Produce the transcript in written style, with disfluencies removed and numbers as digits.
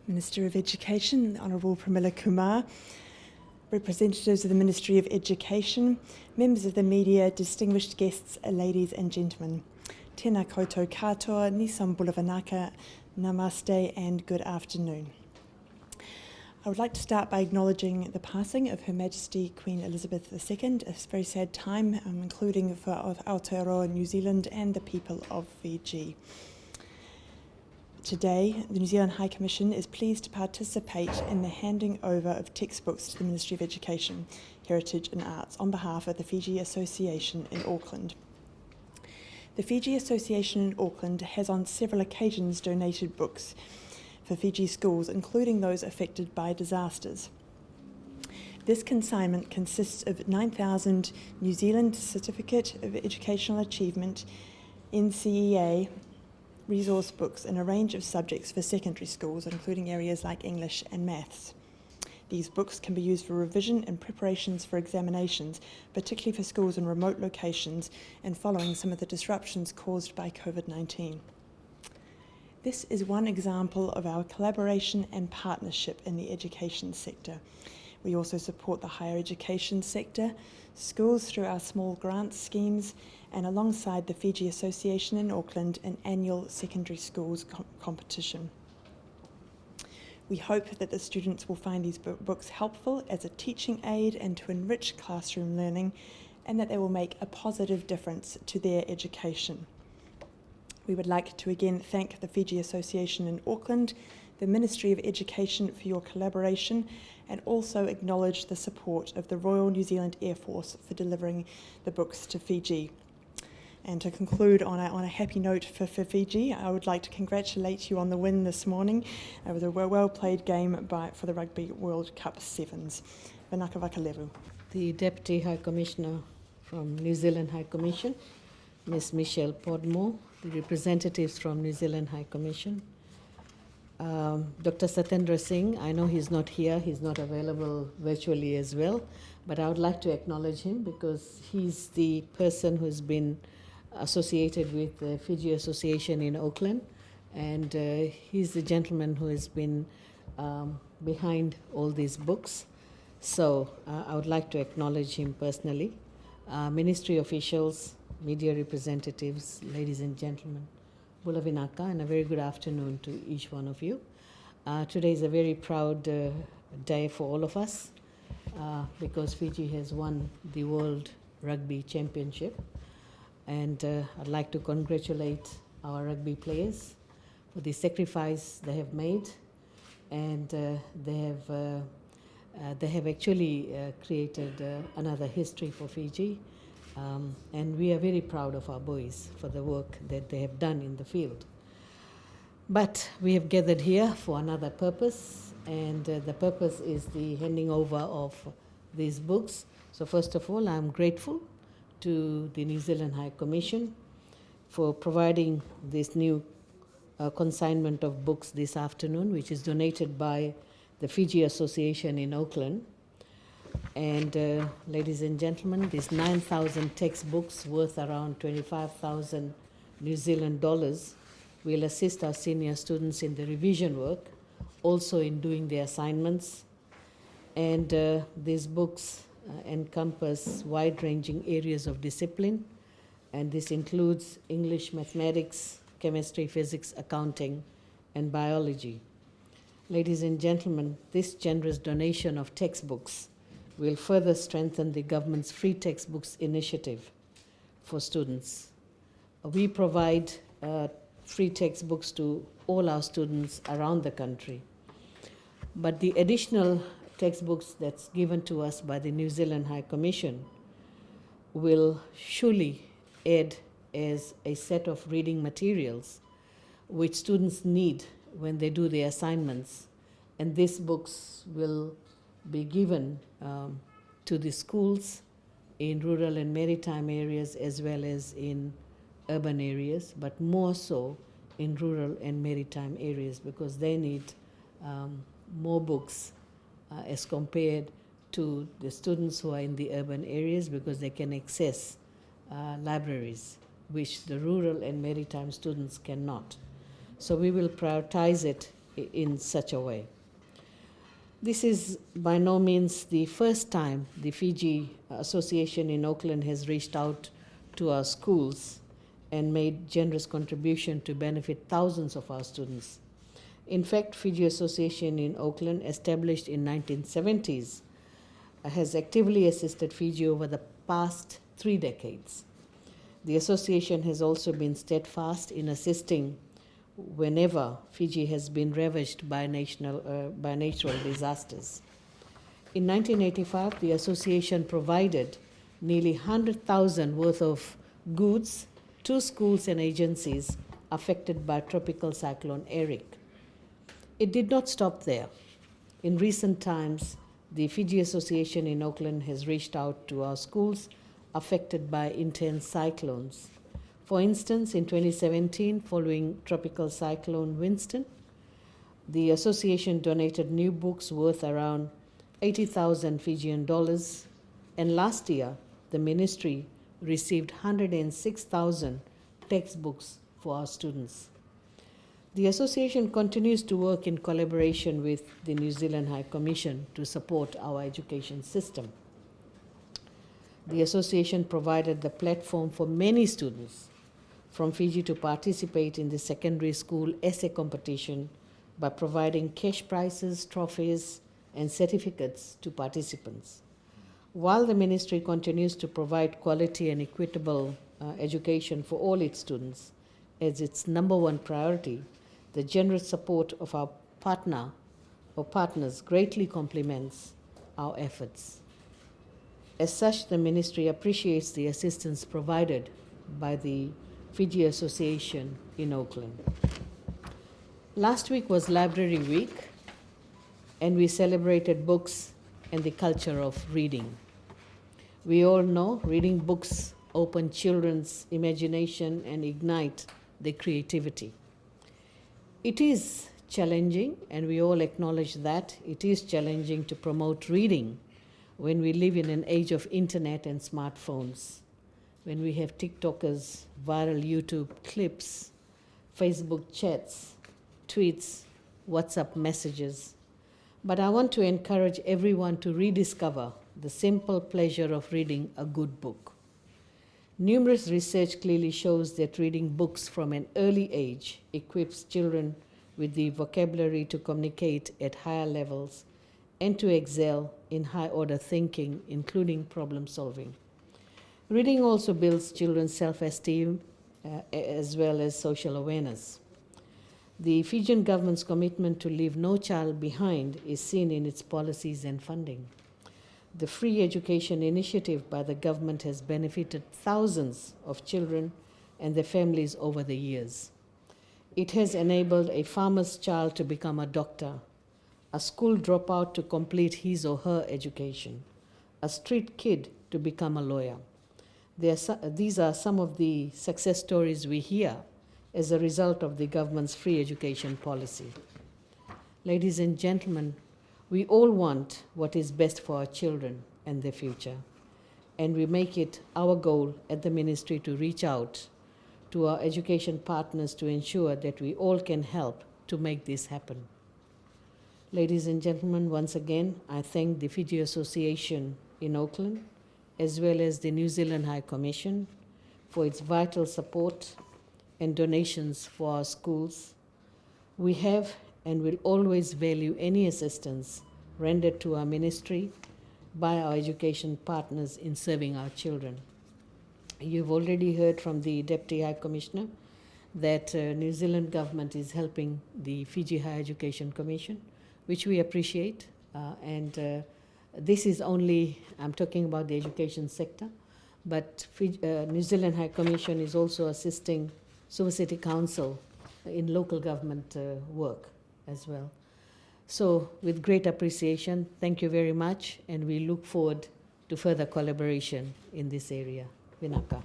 Minister of Education, the Honourable Pramila Kumar, representatives of the Ministry of Education, members of the media, distinguished guests, ladies and gentlemen. Tēnā koutou katoa, nisam bulavanaka, namaste and good afternoon. I would like to start by acknowledging the passing of Her Majesty Queen Elizabeth II, a very sad time, including for Aotearoa, New Zealand and the people of Fiji. Today, the New Zealand High Commission is pleased to participate in the handing over of textbooks to the Ministry of Education, Heritage and Arts on behalf of the Fiji Association in Auckland. The Fiji Association in Auckland has on several occasions donated books for Fiji schools, including those affected by disasters. This consignment consists of 9,000 New Zealand Certificate of Educational Achievement, NCEA, resource books in a range of subjects for secondary schools, including areas like English and maths. These books can be used for revision and preparations for examinations, particularly for schools in remote locations and following some of the disruptions caused by COVID-19. This is one example of our collaboration and partnership in the education sector. We also support the higher education sector, schools through our small grant schemes, and alongside the Fiji Association in Auckland, an annual secondary schools competition. We hope that the students will find these books helpful as a teaching aid and to enrich classroom learning, and that they will make a positive difference to their education. We would like to again thank the Fiji Association in Auckland, the Ministry of Education for your collaboration, and also acknowledge the support of the Royal New Zealand Air Force for delivering the books to Fiji. And to conclude on a happy note for Fiji, I would like to congratulate you on the win this morning. It was a well-played game for the Rugby World Cup Sevens. Vanaka Vakalevu. The Deputy High Commissioner from New Zealand High Commission, Ms. Michelle Podmore, the representatives from New Zealand High Commission, Dr. Satendra Singh, I know he's not here, he's not available virtually as well, but I would like to acknowledge him because he's the person who's been associated with the Fiji Association in Auckland, and he's the gentleman who has been behind all these books. So I would like to acknowledge him personally. Ministry officials, media representatives, ladies and gentlemen, Bulavinaka, and a very good afternoon to each one of you. Today is a very proud day for all of us because Fiji has won the World Rugby Championship. And I'd like to congratulate our rugby players for the sacrifice they have made, and they have actually created another history for Fiji. And we are very proud of our boys for the work that they have done in the field. But we have gathered here for another purpose, and the purpose is the handing over of these books. So first of all, I'm grateful to the New Zealand High Commission for providing this new consignment of books this afternoon, which is donated by the Fiji Association in Auckland. And ladies and gentlemen, these 9,000 textbooks worth around 25,000 New Zealand dollars will assist our senior students in the revision work, also in doing their assignments. And these books encompass wide-ranging areas of discipline, and this includes English, mathematics, chemistry, physics, accounting, and biology. Ladies and gentlemen, this generous donation of textbooks will further strengthen the government's free textbooks initiative for students. We provide free textbooks to all our students around the country, but the additional textbooks that's given to us by the New Zealand High Commission will surely add as a set of reading materials which students need when they do their assignments. And these books will be given to the schools in rural and maritime areas as well as in urban areas, but more so in rural and maritime areas because they need more books as compared to the students who are in the urban areas because they can access libraries, which the rural and maritime students cannot. So we will prioritize it in such a way. This is by no means the first time the Fiji Association in Auckland has reached out to our schools and made generous contribution to benefit thousands of our students. In fact, Fiji Association in Auckland, established in 1970s, has actively assisted Fiji over the past 3 decades. The association has also been steadfast in assisting whenever Fiji has been ravaged by natural disasters. In 1985, the association provided nearly 100,000 worth of goods to schools and agencies affected by Tropical Cyclone Eric. It did not stop there. In recent times, the Fiji Association in Auckland has reached out to our schools affected by intense cyclones. For instance, in 2017, following Tropical Cyclone Winston, the association donated new books worth around 80,000 Fijian dollars, and last year, the ministry received 106,000 textbooks for our students. The association continues to work in collaboration with the New Zealand High Commission to support our education system. The association provided the platform for many students from Fiji to participate in the secondary school essay competition by providing cash prizes, trophies, and certificates to participants. While the ministry continues to provide quality and equitable education for all its students as its number one priority, the generous support of our partners greatly complements our efforts. As such, the ministry appreciates the assistance provided by the Fiji Association in Auckland. Last week was Library Week, and we celebrated books and the culture of reading. We all know reading books open children's imagination and ignite their creativity. It is challenging, and we all acknowledge that it is challenging to promote reading when we live in an age of internet and smartphones, when we have TikTokers, viral YouTube clips, Facebook chats, tweets, WhatsApp messages. But I want to encourage everyone to rediscover the simple pleasure of reading a good book. Numerous research clearly shows that reading books from an early age equips children with the vocabulary to communicate at higher levels and to excel in high-order thinking, including problem solving. Reading also builds children's self-esteem as well as social awareness. The Fijian government's commitment to leave no child behind is seen in its policies and funding. The free education initiative by the government has benefited thousands of children and their families over the years. It has enabled a farmer's child to become a doctor, a school dropout to complete his or her education, a street kid to become a lawyer. These are some of the success stories we hear as a result of the government's free education policy. Ladies and gentlemen, we all want what is best for our children and their future, and we make it our goal at the ministry to reach out to our education partners to ensure that we all can help to make this happen. Ladies and gentlemen, once again, I thank the Fiji Association in Auckland, as well as the New Zealand High Commission, for its vital support and donations for our schools. We have and will always value any assistance rendered to our ministry by our education partners in serving our children. You've already heard from the Deputy High Commissioner that New Zealand government is helping the Fiji Higher Education Commission, which we appreciate. This is only, I'm talking about the education sector, but New Zealand High Commission is also assisting Suva City Council in local government work as well. So with great appreciation, thank you very much, and we look forward to further collaboration in this area. Vinaka.